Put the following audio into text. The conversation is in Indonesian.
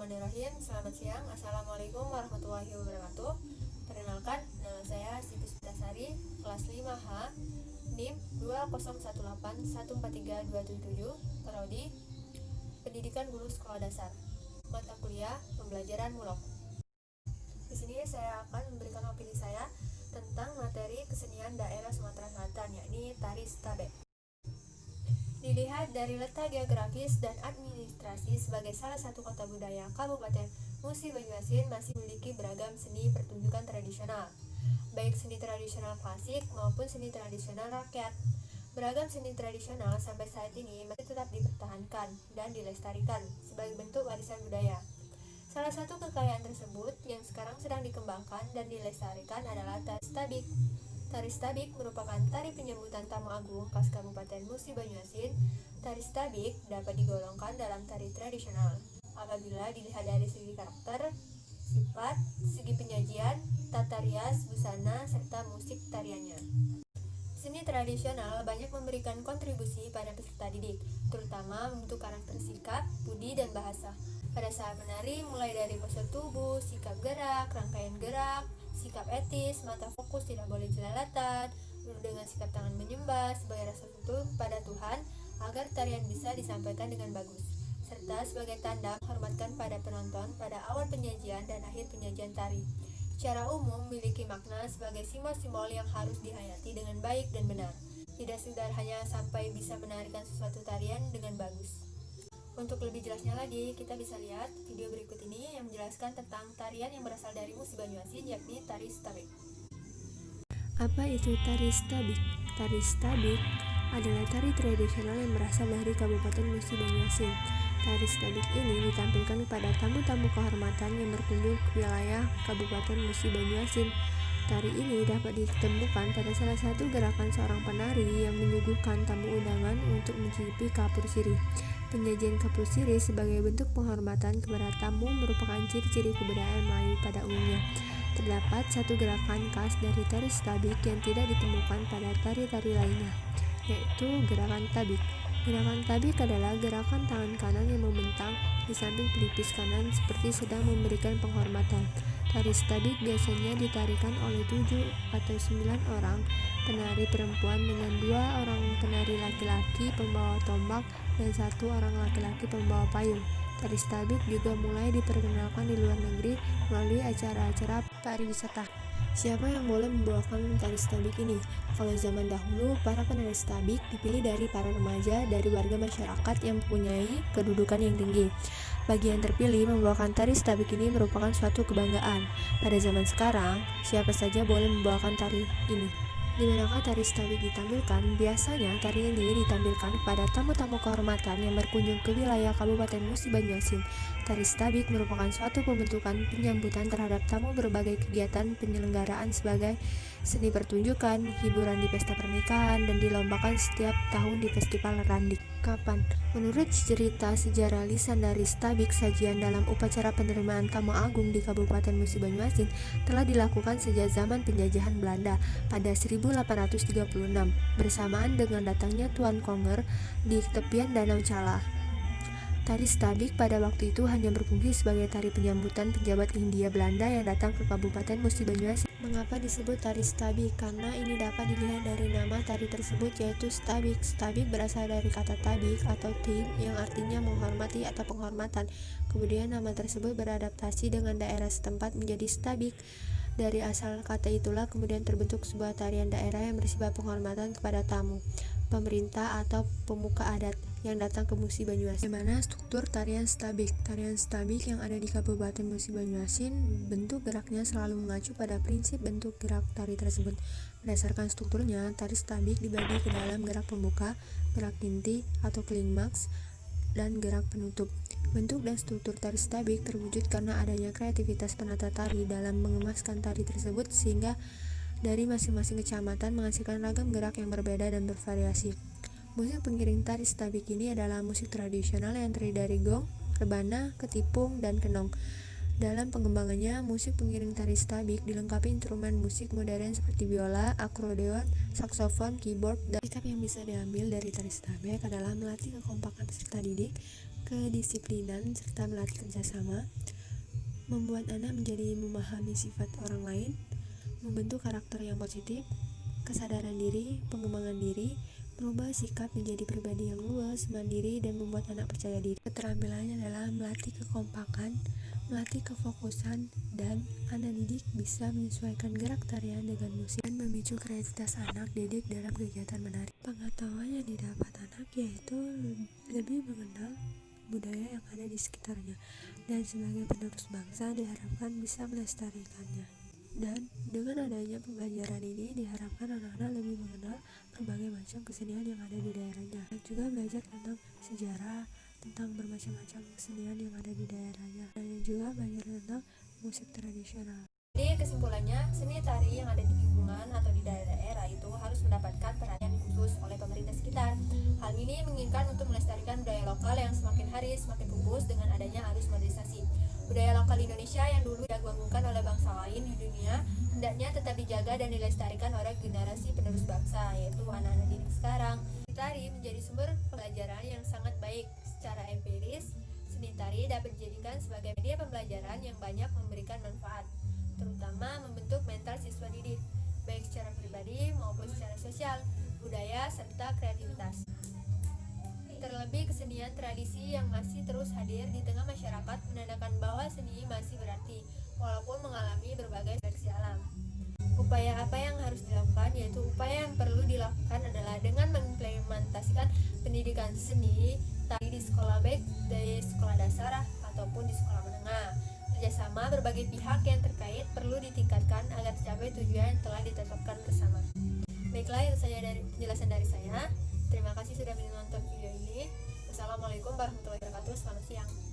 Bismillahirrahmanirrahim. Selamat siang. Assalamualaikum warahmatullahi wabarakatuh. Perkenalkan, nama saya Siti Sutasari, kelas 5H, NIM 201814327, Prodi Pendidikan Guru Sekolah Dasar. Mata kuliah Pembelajaran Mulok. Di sini saya akan memberikan opini saya tentang materi kesenian daerah Sumatera Selatan, yakni Tari Stabek. Dilihat dari letak geografis dan administrasi sebagai salah satu kota budaya, Kabupaten Musi Banyuasin masih memiliki beragam seni pertunjukan tradisional, baik seni tradisional klasik maupun seni tradisional rakyat. Beragam seni tradisional sampai saat ini masih tetap dipertahankan dan dilestarikan sebagai bentuk warisan budaya. Salah satu kekayaan tersebut yang sekarang sedang dikembangkan dan dilestarikan adalah Tari Stabik. Tari Stabik merupakan tari penyambutan tamu agung khas Kabupaten Musi Banyuasin. Tari Stabik dapat digolongkan dalam tari tradisional apabila dilihat dari segi karakter, sifat, segi penyajian, tata rias, busana, serta musik tariannya. Seni tradisional banyak memberikan kontribusi pada peserta didik, terutama untuk karakter sikap, budi, dan bahasa. Pada saat menari, mulai dari pose tubuh, sikap gerak, rangkaian gerak, sikap etis, mata fokus tidak boleh jelalatan, dengan sikap tangan menyembah sebagai rasa syukur pada Tuhan agar tarian bisa disampaikan dengan bagus, serta sebagai tanda menghormatkan pada penonton pada awal penyajian dan akhir penyajian tari. Secara umum memiliki makna sebagai simbol-simbol yang harus dihayati dengan baik dan benar, tidak sekedar hanya sampai bisa menarikan sesuatu tarian dengan bagus. Untuk lebih jelasnya lagi, kita bisa lihat video berikut ini yang menjelaskan tentang tarian yang berasal dari Musi Banyuasin, yakni Tari Stabik. Apa itu Tari Stabik? Tari Stabik adalah tari tradisional yang berasal dari Kabupaten Musi Banyuasin. Tari Stabik ini ditampilkan kepada tamu-tamu kehormatan yang berkunjung ke wilayah Kabupaten Musi Banyuasin. Tari ini dapat ditemukan pada salah satu gerakan seorang penari yang menyuguhkan tamu undangan untuk mencicipi kapur sirih. Penyajian kapur sirih sebagai bentuk penghormatan kepada tamu merupakan ciri-ciri kebudayaan Melayu pada umumnya. Terdapat satu gerakan khas dari Tari Stabik yang tidak ditemukan pada tari-tari lainnya, yaitu gerakan tabik. Gerakan tabik adalah gerakan tangan kanan yang membentang di samping pelipis kanan seperti sedang memberikan penghormatan. Tari Stabik biasanya ditarikan oleh 7 atau 9 orang penari perempuan dengan 2 orang penari laki-laki pembawa tombak dan 1 orang laki-laki pembawa payung. Tari Stabik juga mulai diperkenalkan di luar negeri melalui acara-acara pariwisata. Siapa yang boleh membawakan tari Stabik ini? Kalau zaman dahulu, para penari Stabik dipilih dari para remaja dari warga masyarakat yang mempunyai kedudukan yang tinggi. Bagi yang terpilih, membawakan tari Stabik ini merupakan suatu kebanggaan. Pada zaman sekarang, siapa saja boleh membawakan tari ini. Di manakah tari Stabik ditampilkan? Biasanya tari ini ditampilkan kepada tamu-tamu kehormatan yang berkunjung ke wilayah Kabupaten Musi Banyuasin. Tari Stabik merupakan suatu pembentukan penyambutan terhadap tamu berbagai kegiatan penyelenggaraan sebagai seni pertunjukan, hiburan di pesta pernikahan, dan dilombakan setiap tahun di Festival Randik. Kapan? Menurut cerita sejarah lisan dari Stabik, sajian dalam upacara penerimaan tamu agung di Kabupaten Musi Banyuasin telah dilakukan sejak zaman penjajahan Belanda pada 1836 bersamaan dengan datangnya Tuan Konger di tepian Danau Cala. Tari Stabik pada waktu itu hanya berfungsi sebagai tari penyambutan pejabat Hindia Belanda yang datang ke Kabupaten Musi Banyuasin. Mengapa disebut Tari Stabik? Karena ini dapat dilihat dari nama tari tersebut, yaitu Stabik. Stabik berasal dari kata tabik atau tim yang artinya menghormati atau penghormatan. Kemudian nama tersebut beradaptasi dengan daerah setempat menjadi Stabik. Dari asal kata itulah kemudian terbentuk sebuah tarian daerah yang bersifat penghormatan kepada tamu, pemerintah atau pemuka adat yang datang ke Musi Banyuasin. Bagaimana struktur tarian Stabik? Tarian Stabik yang ada di Kabupaten Musi Banyuasin, bentuk geraknya selalu mengacu pada prinsip bentuk gerak tari tersebut. Berdasarkan strukturnya, tari Stabik dibagi ke dalam gerak pembuka, gerak inti atau klimaks, dan gerak penutup. Bentuk dan struktur tari Stabik terwujud karena adanya kreativitas penata tari dalam mengemaskan tari tersebut, sehingga dari masing-masing kecamatan menghasilkan ragam gerak yang berbeda dan bervariasi. Musik pengiring tari Stabik ini adalah musik tradisional yang terdiri dari gong, rebana, ketipung, dan kenong. Dalam pengembangannya, musik pengiring tari stabik dilengkapi instrumen musik modern seperti biola, akordeon, saksofon, keyboard, dan sikap yang bisa diambil dari tari stabik adalah melatih kekompakan peserta didik, kedisiplinan, serta melatih kerjasama, membuat anak menjadi memahami sifat orang lain, membentuk karakter yang positif, kesadaran diri, pengembangan diri, merubah sikap menjadi pribadi yang luas, mandiri, dan membuat anak percaya diri. Keterampilannya adalah melatih kekompakan, melatih kefokusan, dan anak didik bisa menyesuaikan gerak tarian dengan musik dan memicu kreativitas anak didik dalam kegiatan menarik. Pengetahuan yang didapat anak yaitu lebih mengenal budaya yang ada di sekitarnya, dan sebagai penerus bangsa diharapkan bisa melestarikannya. Dan dengan adanya pembelajaran ini diharapkan anak-anak lebih mengenal berbagai macam kesenian yang ada di daerahnya, dan juga belajar tentang sejarah, tentang bermacam-macam kesenian yang ada di daerahnya, dan juga belajar tentang musik tradisional. Jadi kesimpulannya, seni tari yang ada di lingkungan atau di daerah itu harus mendapatkan perhatian khusus oleh pemerintah sekitar. Hal ini menginginkan untuk melestarikan budaya lokal yang semakin hari semakin pupus dengan adanya arus modernisasi. Budaya lokal Indonesia yang dulu diagung-agungkan oleh bangsa lain di dunia hendaknya tetap dijaga dan dilestarikan oleh generasi penerus bangsa, yaitu anak-anak didik sekarang. Tari menjadi sumber pembelajaran yang sangat baik. Secara empiris, seni tari dapat dijadikan sebagai media pembelajaran yang banyak memberikan manfaat, terutama membentuk mental siswa didik, baik secara pribadi maupun secara sosial, budaya, serta kreativitas. Terlebih kesenian tradisi yang masih terus hadir di tengah masyarakat menandakan bahwa seni masih berarti, walaupun mengalami berbagai seleksi alam. Upaya apa yang harus dilakukan? Yaitu upaya yang perlu dilakukan adalah dengan mengimplementasikan pendidikan seni tari di sekolah, baik dari sekolah dasar ataupun di sekolah menengah. Kerjasama berbagai pihak yang terkait perlu ditingkatkan agar tercapai tujuan yang telah ditetapkan bersama. Baiklah, itu saja dari penjelasan dari saya. Terima kasih sudah menonton video ini. Wassalamualaikum warahmatullahi wabarakatuh. Selamat siang.